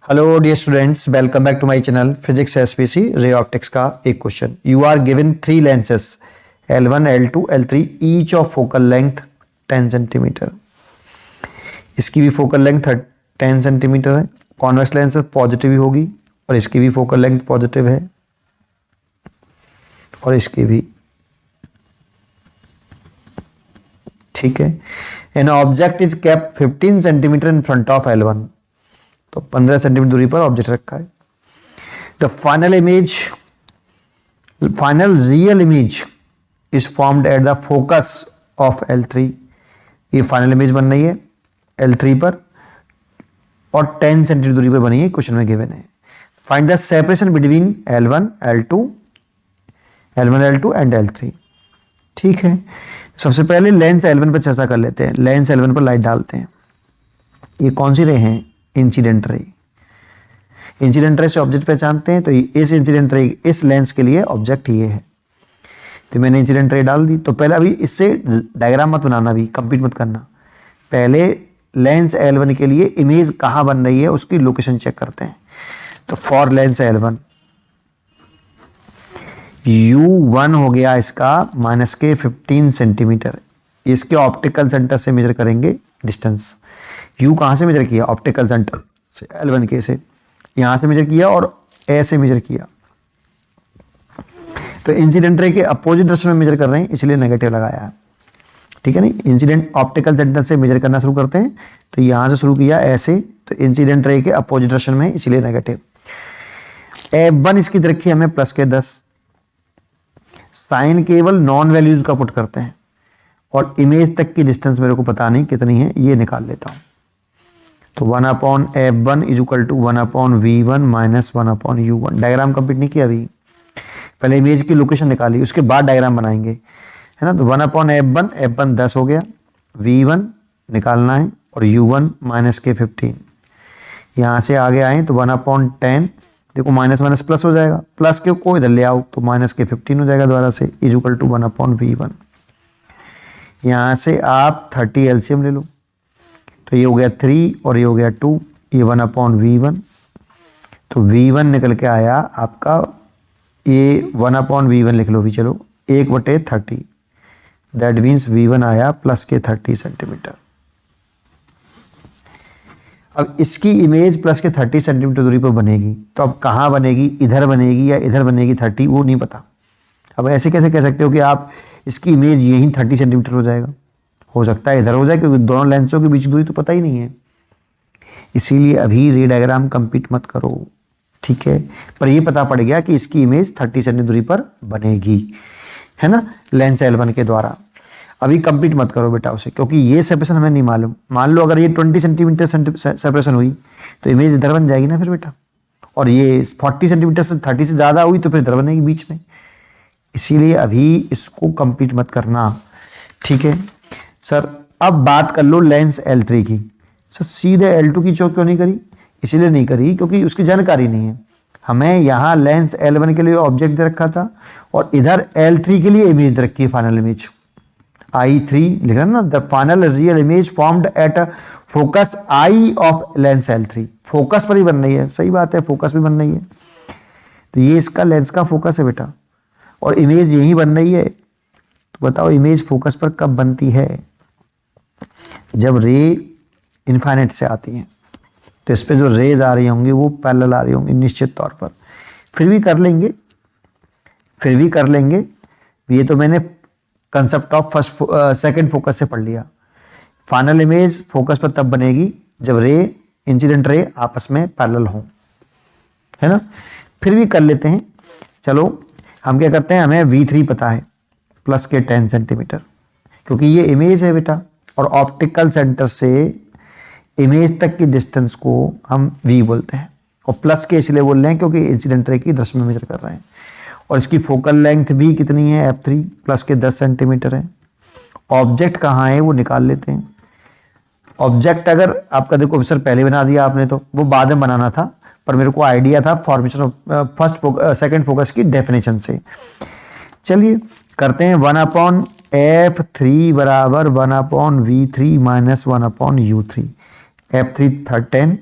Hello dear students, welcome back to my channel physics SPC ray optics का एक question. You are given three lenses L1, L2, L3 each of focal length 10 centimetre. इसकी भी focal length 10 centimetre है। Convex lens positive ही होगी और इसकी भी फोकल लेंथ पॉजिटिव है और इसकी भी, ठीक है। An object is kept 15 centimetre in front of L1, तो 15 सेंटीमीटर दूरी पर ऑब्जेक्ट रखा है। The final real image is formed at the focus of L3। ये फाइनल इमेज बन रही है L3 पर और 10 सेंटीमीटर दूरी पर बनी है, क्वेश्चन में गिवन है। Find the separation between L1, L2 and L3। ठीक है, सबसे पहले लेंस L1 पर चर्चा कर लेते हैं। लेंस L1 पर लाइट डालते हैं। ये कौन सी रे हैं? Incident ray. इंसिडेंट रे से ऑब्जेक्ट पहचानते हैं, तो इस इंसिडेंट रे, इस लेंस के लिए ऑब्जेक्ट ये है। तो मैंने इंसिडेंट रे डाल दी। तो पहले अभी इससे डायग्राम मत बनाना, भी कंप्लीट मत करना। पहले लेंस L1 के लिए इमेज कहाँ बन रही है उसकी लोकेशन चेक करते हैं। तो फॉर लेंस L1 U1 हो गया इसका -15 सेंटीमीटर। इसके ऑप्टिकल सेंटर से मेजर करेंगे डिस्टेंस। U कहाँ से मेजर किया? ऑप्टिकल सेंटर से L1 के से यहाँ से मेजर किया और A से मेजर किया। तो इंसिडेंट रे के अपोजिट डायरेक्शन में मेजर कर रहे हैं, इसलिए नेगेटिव लगाया है। ठीक है, नहीं इंसिडेंट ऑप्टिकल सेंटर से मेजर करना शुरू करते हैं, तो यहाँ से शुरू किया ऐसे, तो इंसिडेंट रे के अपोजिट डायरेक्शन में, इसलिए नेगेटिव। F1 इसकी रखी हमें +10। साइन केवल नॉन वैल्यूज का पुट करते हैं और इमेज तक की डिस्टेंस मेरे को पता नहीं कितनी है, ये निकाल लेता हूं। तो 1/F1 = 1/V1 - 1/U1। Diagram complete नहीं किया अभी, पहले इमेज की लोकेशन निकाली, उसके बाद डायग्राम बनाएंगे, है ना। तो 1/F1, F1 10 हो गया, V1 निकालना है और U1 -15। यहाँ से आगे आए तो 1/10, देखो माइनस माइनस प्लस हो जाएगा, प्लस के को इधर ले आओ तो -15 हो जाएगा दोबारा से, = 1/V1। यहाँ से आप 30 एलसीएम ले लो, तो ये हो गया 3 और ये हो गया 2, ये 1/V1। तो V1 निकल के आया आपका, ये 1/V1 लिख लो भी, चलो 1/30। दैट मीन्स V1 आया +30 सेंटीमीटर। अब इसकी इमेज +30 सेंटीमीटर दूरी पर बनेगी, तो अब कहाँ बनेगी? इधर बनेगी या इधर बनेगी 30, वो नहीं पता। अब ऐसे कैसे कह सकते हो कि आप इसकी इमेज यहीं 30 सेंटीमीटर हो जाएगा? हो सकता है इधर हो जाए, क्योंकि दोनों लेंसों के बीच दूरी तो पता ही नहीं है। इसीलिए अभी रे डायग्राम कंप्लीट मत करो, ठीक है। पर ये पता पड़ गया कि इसकी इमेज 30 सेंटीमीटर दूरी पर बनेगी, है ना, लेंस L1 के द्वारा। अभी कंप्लीट मत करो बेटा उसे, क्योंकि ये सेपरेशन हमें नहीं मालूम। मान लो अगर ये 20 सेंटीमीटर सेपरेशन हुई तो इमेज इधर बन जाएगी ना फिर बेटा, और ये 40 सेंटीमीटर से 30 से ज़्यादा हुई तो फिर इधर बनेगी बीच में। इसीलिए अभी इसको कंप्लीट मत करना, ठीक है सर। अब बात कर लो लेंस L3 की। सर सीधे L2 की चौक क्यों नहीं करी? इसीलिए नहीं करी क्योंकि उसकी जानकारी नहीं है। हमें यहाँ लेंस L1 के लिए ऑब्जेक्ट दे रखा था और इधर L3 के लिए इमेज दे रखी है, फाइनल इमेज I3 लिखा ना, the final real image formed at focus I of lens L3। Focus पर ही बन रही है, सही बात है, फोकस भी बन रही है। तो ये इसका लेंस का फोकस है बेटा, और इमेज यही बन रही है। तो बताओ इमेज फोकस पर कब बनती है? जब रे इनफाइनाइट से आती हैं, तो इस पे जो रेज आ रही होंगी वो पैरेलल आ रही होंगी निश्चित तौर पर। फिर भी कर लेंगे, ये तो मैंने कंसेप्ट ऑफ सेकंड फोकस से पढ़ लिया। फाइनल इमेज फोकस पर तब बनेगी जब रे, इंसिडेंट रे आपस में पैरेलल हों, है ना। फिर भी कर लेते हैं, चलो हम क्या करते हैं, हमें V3 पता है +10 सेंटीमीटर, क्योंकि ये इमेज है बेटा, और ऑप्टिकल सेंटर से इमेज तक की डिस्टेंस को हम V बोलते हैं, और प्लस के इसलिए बोल रहे हैं क्योंकि इंसिडेंट रे की डायरेक्शन में मेजर कर रहे हैं। और इसकी फोकल लेंथ भी कितनी है? F3 +10 सेंटीमीटर है। ऑब्जेक्ट कहाँ है वो निकाल लेते हैं। ऑब्जेक्ट अगर आपका, देखो सर पहले बना दिया आपने, तो वो बाद में बनाना था, पर मेरे को आइडिया था फॉर्मेशन ऑफ सेकंड फोकस की डेफिनेशन से। चलिए करते हैं। 1/F3 बराबर 1/V3 - 1/U3। F3 10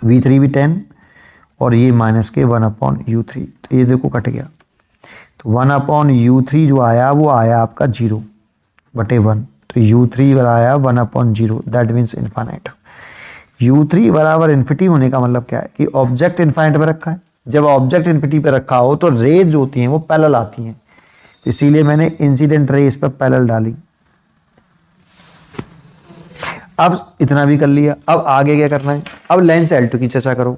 V3 भी 10 और ये माइनस के 1/U3, तो ये देखो कट गया। तो 1/U3 जो आया वो आया आपका 0/1, तो U3 आया 1/0, दैट मीन्स इन्फाइनाइट। U3 बराबर इन्फिनिटी होने का मतलब क्या है कि ऑब्जेक्ट इन्फाइनाइट पे रखा है। जब ऑब्जेक्ट इन्फिनिटी पे रखा हो तो रेज जो होती हैं वो पैरेलल आती हैं, इसीलिए मैंने इंसिडेंट रे इस पर पैरेलल डाली। अब इतना भी कर लिया, अब आगे क्या करना है, अब लेंस L2 की चर्चा करो।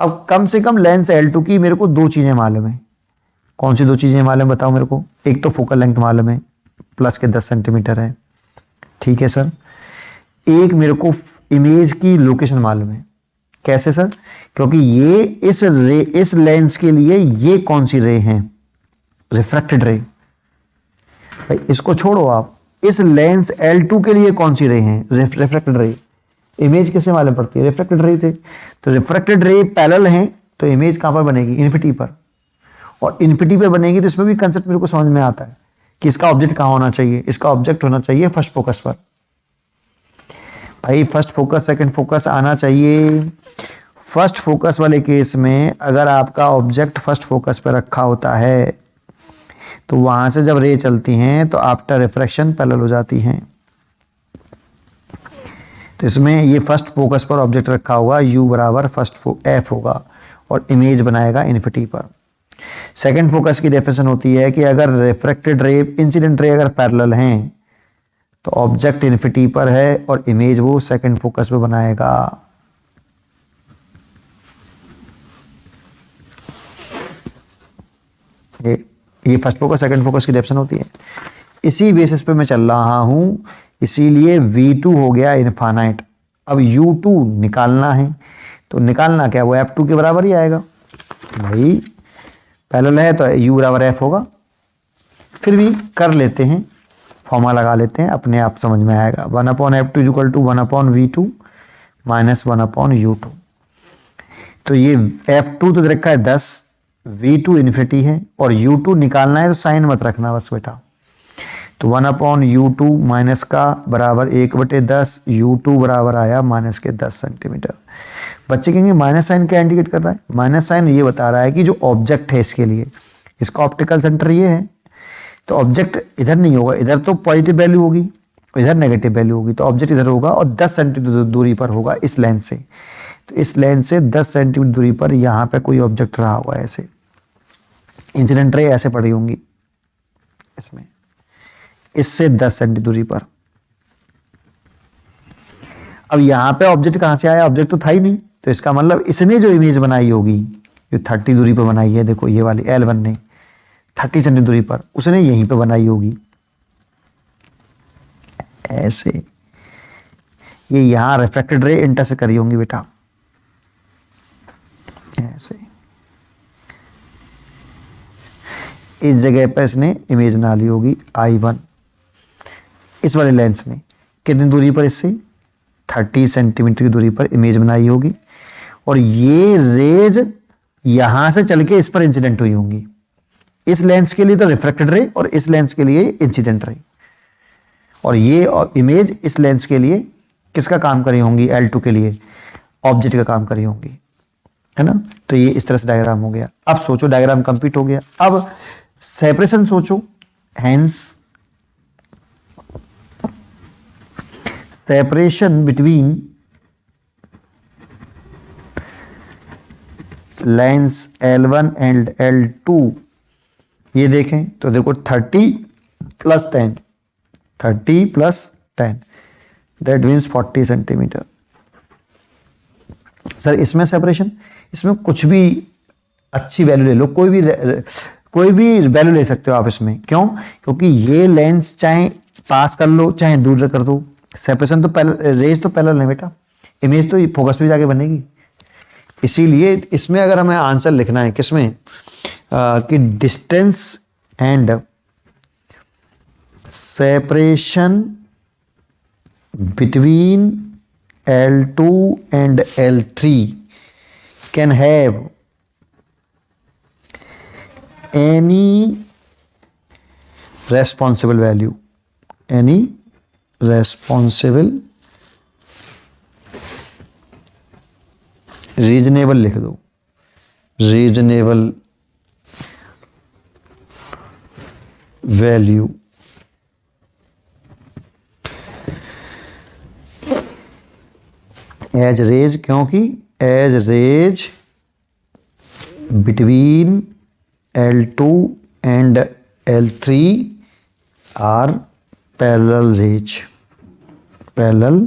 अब कम से कम लेंस L2 की मेरे को दो चीजें मालूम है। कौन सी दो चीजें मालूम बताओ मेरे को? एक तो फोकल लेंथ मालूम है, प्लस के 10 सेंटीमीटर है, ठीक है सर। एक मेरे को इमेज की लोकेशन मालूम है। कैसे सर? क्योंकि ये इस लेंस के लिए ये कौन सी रे हैं? रिफ्रैक्टेड रे। भाई इसको छोड़ो आप, इस लेंस L2 के लिए कौन सी रे हैं? रिफ्रैक्टेड रे। इमेज किससे मालूम पड़ती है? रिफ्रैक्टेड रे थे। तो रिफ्रैक्टेड रे पैरेलल हैं, तो इमेज कहां पर बनेगी? इन्फिनिटी पर। और इन्फिनिटी पे बनेगी तो इसमें भी कंसेप्ट मेरे को समझ में आता है कि इसका ऑब्जेक्ट कहां होना चाहिए। इसका ऑब्जेक्ट होना चाहिए फर्स्ट फोकस पर। भाई फर्स्ट फोकस सेकंड फोकस आना चाहिए। फर्स्ट फोकस वाले केस में अगर आपका ऑब्जेक्ट फर्स्ट फोकस पर रखा होता है तो वहां से जब रे चलती हैं तो आफ्टर रिफ्रैक्शन पैरेलल हो जाती हैं। तो इसमें ये फर्स्ट फोकस पर ऑब्जेक्ट रखा होगा, U बराबर फर्स्ट F होगा और इमेज बनाएगा इन्फिनिटी पर। सेकंड फोकस की डेफिनेशन होती है कि अगर रिफ्रैक्टेड रे इंसिडेंट रे अगर पैरेलल हैं तो ऑब्जेक्ट इन्फिनिटी पर है और इमेज वो सेकंड फोकस पे बनाएगा। ये फर्स्ट फोकस सेकंड फोकस की डेफिनेशन होती है। इसी बेसिस पे मैं चल रहा हूं, इसीलिए V2 हो गया इनफाइनाइट। अब U2 निकालना है, तो निकालना क्या, वो F2 के बराबर ही आएगा। भाई पैरेलल है तो U बराबर F होगा। फिर भी कर लेते हैं, फॉर्मूला लगा लेते हैं, अपने आप समझ में आएगा। 1/F2 equal to 1/V2 minus 1/U2। तो ये F2 तो रखा है 10, V2 इन्फिनिटी है और U2 निकालना है, तो साइन मत रखना बस बेटा। तो 1/U2 माइनस का बराबर 1/10, U2 बराबर आया माइनस के 10 सेंटीमीटर। बच्चे कहेंगे माइनस साइन क्या इंडिकेट कर रहा है? माइनस साइन ये बता रहा है कि जो ऑब्जेक्ट है इसके लिए, इसका ऑप्टिकल सेंटर ये है, तो ऑब्जेक्ट इधर नहीं होगा, इधर तो पॉजिटिव वैल्यू होगी, इधर नेगेटिव वैल्यू होगी, तो ऑब्जेक्ट इधर होगा और 10 सेंटीमीटर दूरी पर होगा इस लेंस से। तो इस लेंस से 10 सेंटीमीटर दूरी पर यहाँ पे कोई ऑब्जेक्ट रहा होगा, ऐसे इंसिडेंट रे ऐसे पड़ी होंगी इसमें, इससे 10 सेंटीमीटर दूरी पर। अब यहाँ पे ऑब्जेक्ट कहाँ से आया? ऑब्जेक्ट तो था ही नहीं, तो इसका मतलब इसने जो इमेज बनाई होगी, जो 30 दूरी पर बनाई है, देखो ये वाली L1 ने 30 सेंटीमीटर दूरी पर, उसने यहीं पे बनाई होगी ऐसे। ये यहां रिफ्रैक्टेड रे इंटर से करी होंगी बेटा, ऐसे इस जगह पर इसने इमेज बना ली होगी I1। इस वाले लेंस ने कितनी दूरी पर? इससे 30 सेंटीमीटर की दूरी पर इमेज बनाई होगी और ये रेज यहां से चल के इस पर इंसिडेंट हुई होंगी। इस लेंस के लिए तो रिफ्रैक्टेड रे और इस लेंस के लिए इंसिडेंट रे, और ये इमेज इस लेंस के लिए किसका काम करी होंगी? L2 के लिए ऑब्जेक्ट का काम करी होंगी, है ना। तो ये इस तरह से डायग्राम हो गया। अब सोचो डायग्राम कंप्लीट हो गया, अब सेपरेशन सोचो। Hence separation between lens L1 and L2, ये देखें तो देखो 30 + 10, 30 + 10, दैट मीन्स 40 सेंटीमीटर। सर इसमें सेपरेशन, इसमें कुछ भी अच्छी वैल्यू ले लो, कोई भी वैल्यू ले सकते हो आप इसमें। क्यों? क्योंकि ये लेंस चाहे पास कर लो चाहे दूर कर दो, सेपरेशन तो रेज तो पैरेलल है बेटा, इमेज तो फोकस पे जाके बनेगी। इसीलिए इसमें अगर हमें आंसर लिखना है किसमें, कि distance and separation between L2 and L3 can have any responsible value, any responsible reasonable लिख दो, रीजनेबल वैल्यू एज रेज, क्योंकि as rays between L2 and L3 are parallel rays, parallel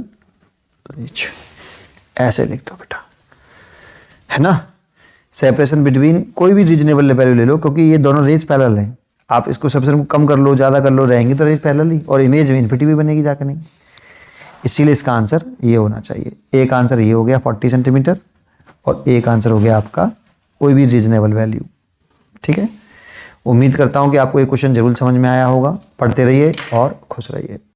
rays ऐसे लिख दो बेटा, है ना। सेपरेशन बिटवीन कोई भी रीजनेबल वैल्यू ले लो, क्योंकि ये दोनों रेज पैरेलल हैं। आप इसको सेपरेशन को कम कर लो, ज़्यादा कर लो, रहेंगे तो रेज पैरेलल ही, और इमेज में इन्फिनिटी भी बनेगी जाकर नहीं। इसीलिए इसका आंसर ये होना चाहिए। एक आंसर ये हो गया 40 सेंटीमीटर, और एक आंसर हो गया आपका कोई भी रीजनेबल वैल्यू। ठीक है, उम्मीद करता हूँ कि आपको ये क्वेश्चन जरूर समझ में आया होगा। पढ़ते रहिए और खुश रहिए।